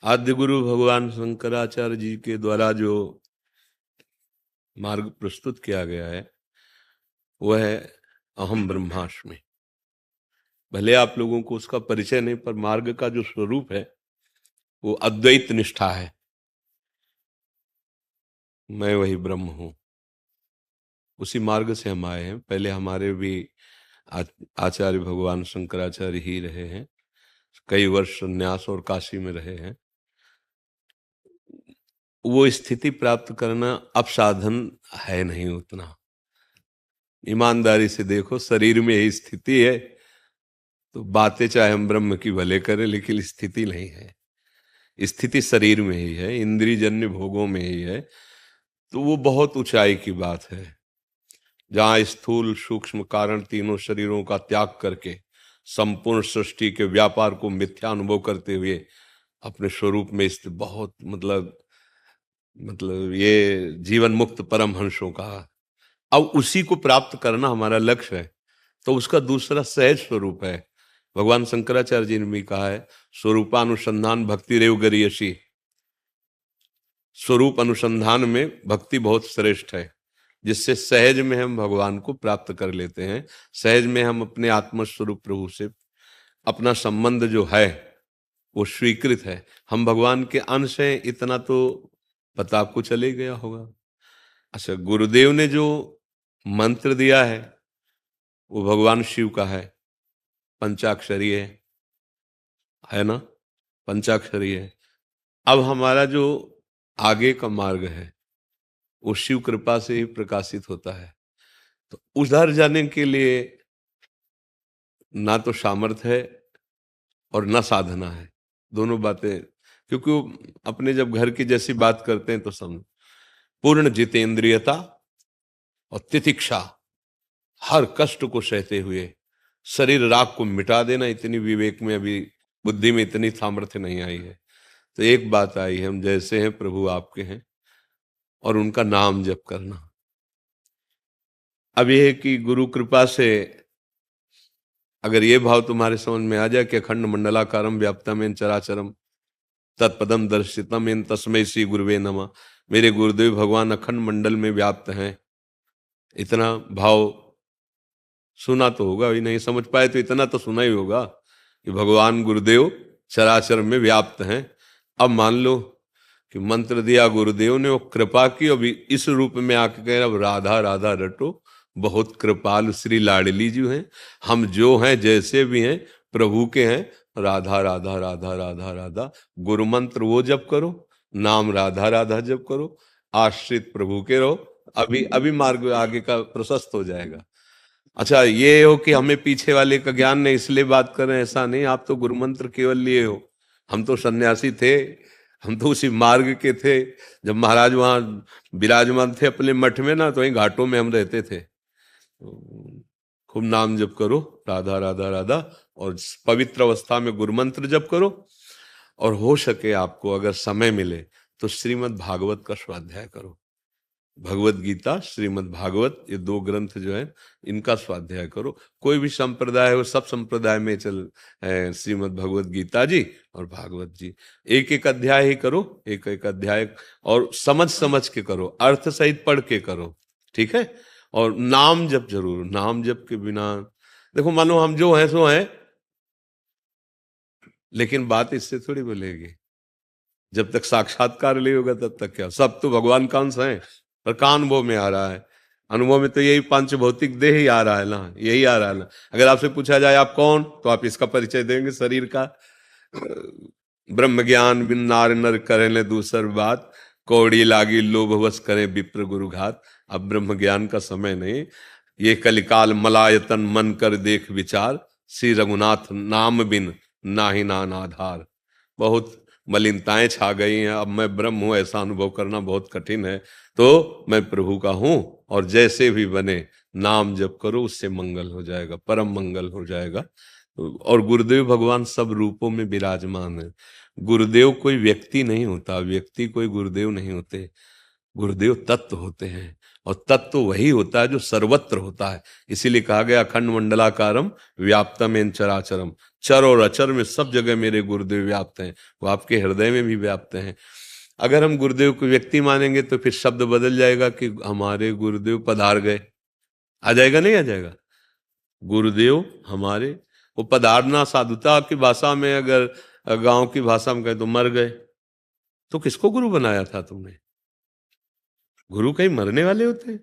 आद्य गुरु भगवान शंकराचार्य जी के द्वारा जो मार्ग प्रस्तुत किया गया है वह है अहम ब्रह्मास्मि। भले आप लोगों को उसका परिचय नहीं, पर मार्ग का जो स्वरूप है वो अद्वैत निष्ठा है। मैं वही ब्रह्म हूं, उसी मार्ग से हम आए हैं। पहले हमारे भी आचार्य भगवान शंकराचार्य ही रहे हैं, कई वर्ष संन्यास और काशी में रहे हैं। वो स्थिति प्राप्त करना अब साधन है नहीं उतना। ईमानदारी से देखो, शरीर में यही स्थिति है तो बातें चाहे हम ब्रह्म की भले करें, लेकिन स्थिति नहीं है। स्थिति शरीर में ही है, इंद्रियजन्य भोगों में ही है। तो वो बहुत ऊंचाई की बात है, जहां स्थूल सूक्ष्म कारण तीनों शरीरों का त्याग करके संपूर्ण सृष्टि के व्यापार को मिथ्या अनुभव करते हुए अपने स्वरूप में स्थित बहुत मतलब ये जीवन मुक्त परमहंसों का, अब उसी को प्राप्त करना हमारा लक्ष्य है। तो उसका दूसरा सहज स्वरूप है। भगवान शंकराचार्य जी ने भी कहा है, स्वरूपानुसंधान भक्ति रेव गरियसी। स्वरूप अनुसंधान में भक्ति बहुत श्रेष्ठ है, जिससे सहज में हम भगवान को प्राप्त कर लेते हैं। सहज में हम अपने आत्मस्वरूप प्रभु से अपना संबंध जो है वो स्वीकृत है। हम भगवान के अंश हैं, इतना तो पता आपको चले गया होगा। अच्छा, गुरुदेव ने जो मंत्र दिया वो भगवान शिव का है, पंचाक्षरी है ना, पंचाक्षरी है। अब हमारा जो आगे का मार्ग है वो शिव कृपा से ही प्रकाशित होता है। तो उधर जाने के लिए ना तो सामर्थ्य है और ना साधना है, दोनों बातें। क्योंकि वो अपने जब घर की जैसी बात करते हैं तो समझ, पूर्ण जितेंद्रियता और तितिक्षा, हर कष्ट को सहते हुए शरीर राग को मिटा देना, इतनी विवेक में अभी बुद्धि में इतनी सामर्थ्य नहीं आई है। तो एक बात आई है, हम जैसे हैं प्रभु आपके हैं, और उनका नाम जप करना। अब यह है कि गुरु कृपा से अगर ये भाव तुम्हारे समझ में आ जाए कि अखंड मंडलाकारम व्याप्तम चराचरम तत्पदम दर्शितम इन तस्मै श्री गुरुवे नमः, मेरे गुरुदेव भगवान अखंड मंडल में व्याप्त हैं, इतना भाव सुना तो होगा ही, नहीं समझ पाए तो इतना तो सुना ही होगा कि भगवान गुरुदेव चराचर में व्याप्त हैं। अब मान लो कि मंत्र दिया गुरुदेव ने, वो कृपा की, अभी इस रूप में आके कह रहा, अब राधा राधा रटो, बहुत कृपाल श्री लाडली जी हैं। हम जो हैं जैसे भी हैं प्रभु के हैं, राधा राधा राधा राधा राधा। गुरु मंत्र वो जप करो, नाम राधा राधा जप करो, आश्रित प्रभु के रहो। अभी अभी मार्ग आगे का प्रशस्त हो जाएगा। अच्छा, ये हो कि हमें पीछे वाले का ज्ञान नहीं इसलिए बात कर रहे हैं, ऐसा नहीं। आप तो गुरु मंत्र केवल लिए हो, हम तो सन्यासी थे, हम तो उसी मार्ग के थे। जब महाराज वहां विराजमान थे अपने मठ में ना, तो वहीं घाटों में हम रहते थे। तो खूब नाम जप करो, राधा राधा राधा, और पवित्र अवस्था में गुरु मंत्र जप करो। और हो सके आपको अगर समय मिले तो श्रीमद् भागवत का स्वाध्याय करो। भगवत गीता, श्रीमद् भागवत, ये दो ग्रंथ जो है इनका स्वाध्याय करो। कोई भी संप्रदाय हो, सब संप्रदाय में चल श्रीमद् भगवत गीता जी और भागवत जी। एक एक अध्याय ही करो, एक एक अध्याय, और समझ समझ के करो, अर्थ सहित पढ़ के करो, ठीक है। और नाम जप जरूर, नाम जप के बिना देखो, मानो हम जो हैं सो हैं, लेकिन बात इससे थोड़ी बोलेगी। जब तक साक्षात्कार नहीं होगा तब तक क्या, सब तो भगवान का अंश है, पर का अनुभव में आ रहा है? अनुभव में तो यही पांच भौतिक देह ही आ रहा है ना, यही आ रहा है ना। अगर आपसे पूछा जाए आप कौन, तो आप इसका परिचय देंगे, शरीर का। ब्रह्म ज्ञान बिन नार नर करे ले दूसर बात, कौड़ी लागी लोभ वश करे विप्र गुरु घात। अब ब्रह्म ज्ञान का समय नहीं, ये कलिकाल मलायतन मन कर देख विचार, श्री रघुनाथ नाम बिन नाही नान आधार। बहुत मलिनताएं छा गई हैं, अब मैं ब्रह्म हूं ऐसा अनुभव करना बहुत कठिन है। तो मैं प्रभु का हूं, और जैसे भी बने नाम जप करो, उससे मंगल हो जाएगा, परम मंगल हो जाएगा। और गुरुदेव भगवान सब रूपों में विराजमान है। गुरुदेव कोई व्यक्ति नहीं होता, व्यक्ति कोई गुरुदेव नहीं होते, गुरुदेव तत्व होते हैं। और तत्व वही होता है जो सर्वत्र होता है। इसीलिए कहा गया अखंड मंडलाकारम व्याप्तम एन चराचरम, चर और अचर में सब जगह मेरे गुरुदेव व्याप्त हैं। वो आपके हृदय में भी व्याप्त हैं। अगर हम गुरुदेव को व्यक्ति मानेंगे तो फिर शब्द बदल जाएगा कि हमारे गुरुदेव पधार गए, आ जाएगा नहीं आ जाएगा? गुरुदेव हमारे, वो पधारना साधुता की भाषा में, अगर गांव की भाषा में कहे तो मर गए। तो किसको गुरु बनाया था तुमने? गुरु कहीं मरने वाले होते हैं?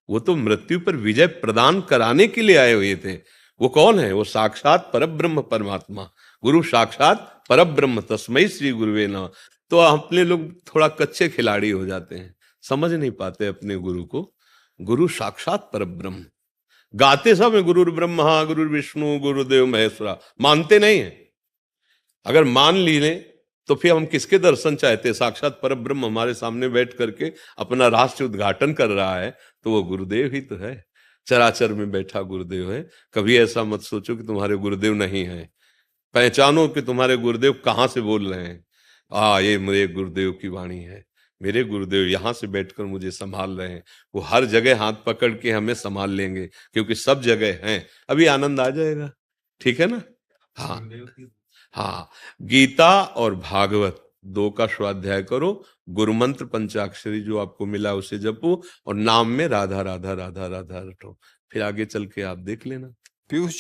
वो तो मृत्यु पर विजय प्रदान कराने के लिए आए हुए थे। वो कौन है? वो साक्षात परब्रह्म परमात्मा। गुरु साक्षात परब्रह्म, तस्मै श्री गुरुवे नमः। तो अपने लोग थोड़ा कच्चे खिलाड़ी हो जाते हैं, समझ नहीं पाते अपने गुरु को। गुरु साक्षात परब्रह्म। गाते सब है गुरुर ब्रह्मा गुरुर विष्णु गुरुदेव महेश्वरा, मानते नहीं है। अगर मान ली लें तो फिर हम किसके दर्शन चाहते हैं? साक्षात परब्रह्म हमारे सामने बैठ करके अपना राष्ट्र उद्घाटन कर रहा है, तो वो गुरुदेव ही तो है। चराचर में बैठा गुरुदेव है। कभी ऐसा मत सोचो कि तुम्हारे गुरुदेव नहीं है। पहचानो कि तुम्हारे गुरुदेव कहाँ से बोल रहे हैं। ये मेरे गुरुदेव की वाणी है। मेरे गुरुदेव यहाँ से बैठकर मुझे संभाल रहे हैं। वो हर जगह हाथ पकड़ के हमें संभाल लेंगे, क्योंकि सब जगह हैं। अभी आनंद आ जाएगा, ठीक है ना? हाँ हाँ, गीता और भागवत दो का स्वाध्याय करो। गुरु मंत्र पंचाक्षरी जो आपको मिला उसे जपो, और नाम में राधा राधा राधा राधा रटो। फिर आगे चल के आप देख लेना। पीयूष